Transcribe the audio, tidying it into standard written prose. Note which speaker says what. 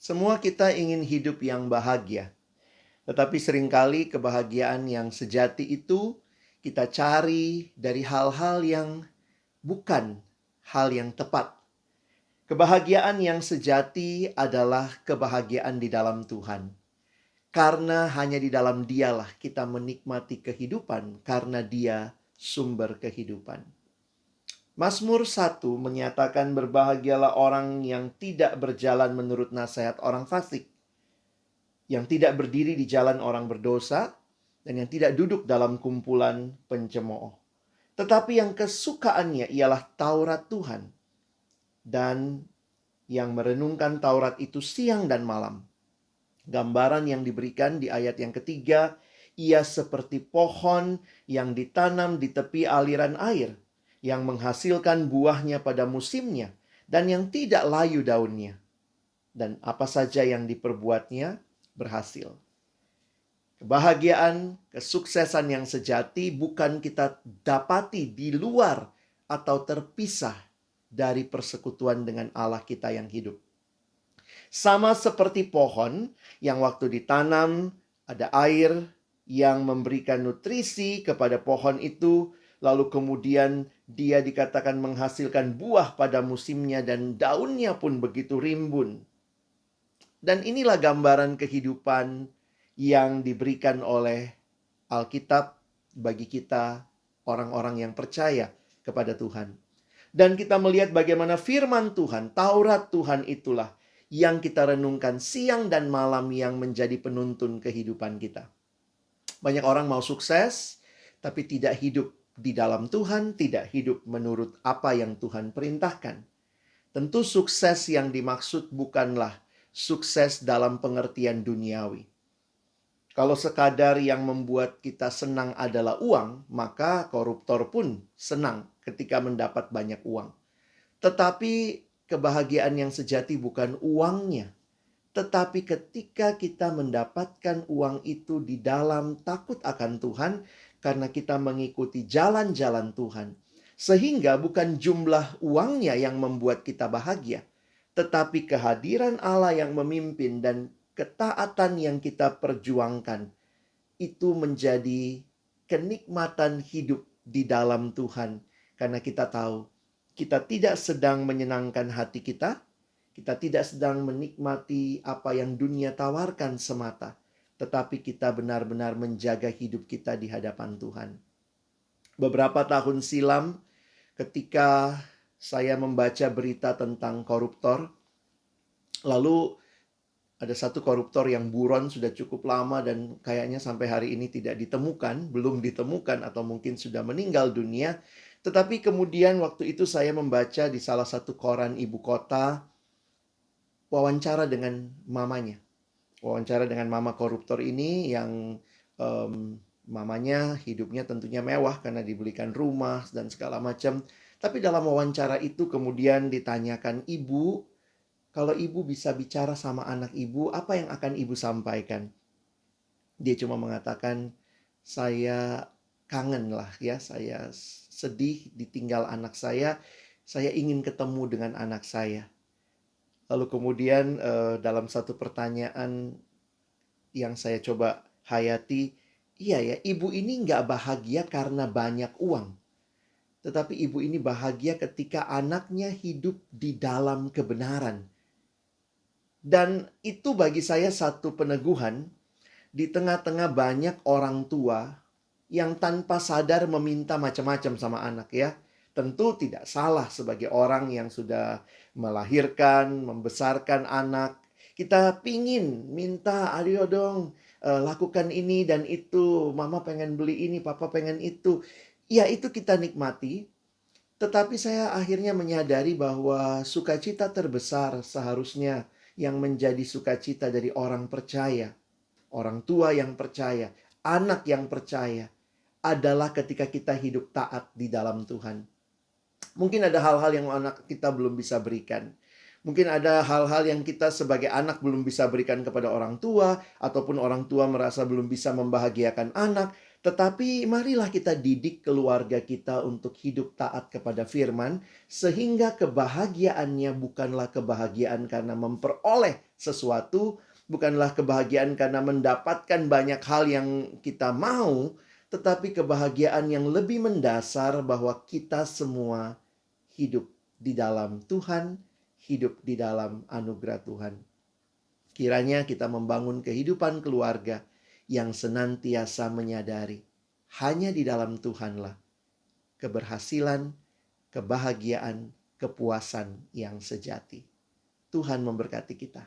Speaker 1: Semua kita ingin hidup yang bahagia, tetapi seringkali kebahagiaan yang sejati itu kita cari dari hal-hal yang bukan hal yang tepat. Kebahagiaan yang sejati adalah kebahagiaan di dalam Tuhan. Karena hanya di dalam Dialah kita menikmati kehidupan, karena Dia sumber kehidupan. Mazmur 1 menyatakan berbahagialah orang yang tidak berjalan menurut nasihat orang fasik, yang tidak berdiri di jalan orang berdosa, dan yang tidak duduk dalam kumpulan pencemooh. Tetapi yang kesukaannya ialah Taurat Tuhan, dan yang merenungkan Taurat itu siang dan malam. Gambaran yang diberikan di ayat yang ketiga, ia seperti pohon yang ditanam di tepi aliran air, yang menghasilkan buahnya pada musimnya, dan yang tidak layu daunnya. Dan apa saja yang diperbuatnya berhasil. Kebahagiaan, kesuksesan yang sejati bukan kita dapati di luar atau terpisah dari persekutuan dengan Allah kita yang hidup. Sama seperti pohon yang waktu ditanam ada air yang memberikan nutrisi kepada pohon itu, lalu kemudian dia dikatakan menghasilkan buah pada musimnya dan daunnya pun begitu rimbun. Dan inilah gambaran kehidupan yang diberikan oleh Alkitab bagi kita orang-orang yang percaya kepada Tuhan. Dan kita melihat bagaimana firman Tuhan, Taurat Tuhan itulah yang kita renungkan siang dan malam yang menjadi penuntun kehidupan kita. Banyak orang mau sukses, tapi tidak hidup di dalam Tuhan, tidak hidup menurut apa yang Tuhan perintahkan. Tentu sukses yang dimaksud bukanlah sukses dalam pengertian duniawi. Kalau sekadar yang membuat kita senang adalah uang, maka koruptor pun senang ketika mendapat banyak uang. Tetapi kebahagiaan yang sejati bukan uangnya, tetapi ketika kita mendapatkan uang itu di dalam takut akan Tuhan, karena kita mengikuti jalan-jalan Tuhan. Sehingga bukan jumlah uangnya yang membuat kita bahagia, tetapi kehadiran Allah yang memimpin dan ketaatan yang kita perjuangkan itu menjadi kenikmatan hidup di dalam Tuhan. Karena kita tahu kita tidak sedang menyenangkan hati kita, kita tidak sedang menikmati apa yang dunia tawarkan semata, tetapi kita benar-benar menjaga hidup kita di hadapan Tuhan. Beberapa tahun silam ketika saya membaca berita tentang koruptor, lalu ada satu koruptor yang buron sudah cukup lama dan kayaknya sampai hari ini tidak ditemukan, belum ditemukan atau mungkin sudah meninggal dunia. Tetapi kemudian waktu itu saya membaca di salah satu koran ibu kota, wawancara dengan mamanya. Wawancara dengan mama koruptor ini yang mamanya hidupnya tentunya mewah karena dibelikan rumah dan segala macam. Tapi dalam wawancara itu kemudian ditanyakan, ibu, kalau ibu bisa bicara sama anak ibu, apa yang akan ibu sampaikan? Dia cuma mengatakan, saya kangen lah ya, saya sedih ditinggal anak saya ingin ketemu dengan anak saya. Lalu kemudian dalam satu pertanyaan yang saya coba hayati, iya ya, ibu ini nggak bahagia karena banyak uang. Tetapi ibu ini bahagia ketika anaknya hidup di dalam kebenaran. Dan itu bagi saya satu peneguhan di tengah-tengah banyak orang tua yang tanpa sadar meminta macam-macam sama anak ya. Tentu tidak salah sebagai orang yang sudah melahirkan, membesarkan anak. Kita pingin minta, ayo dong lakukan ini dan itu. Mama pengen beli ini, papa pengen itu. Ya itu kita nikmati. Tetapi saya akhirnya menyadari bahwa sukacita terbesar seharusnya yang menjadi sukacita dari orang percaya, orang tua yang percaya, anak yang percaya, adalah ketika kita hidup taat di dalam Tuhan. Mungkin ada hal-hal yang anak kita belum bisa berikan. Mungkin ada hal-hal yang kita sebagai anak belum bisa berikan kepada orang tua, ataupun orang tua merasa belum bisa membahagiakan anak. Tetapi marilah kita didik keluarga kita untuk hidup taat kepada firman, sehingga kebahagiaannya bukanlah kebahagiaan karena memperoleh sesuatu, bukanlah kebahagiaan karena mendapatkan banyak hal yang kita mau, tetapi kebahagiaan yang lebih mendasar bahwa kita semua hidup di dalam Tuhan, hidup di dalam anugerah Tuhan. Kiranya kita membangun kehidupan keluarga yang senantiasa menyadari hanya di dalam Tuhanlah keberhasilan, kebahagiaan, kepuasan yang sejati. Tuhan memberkati kita.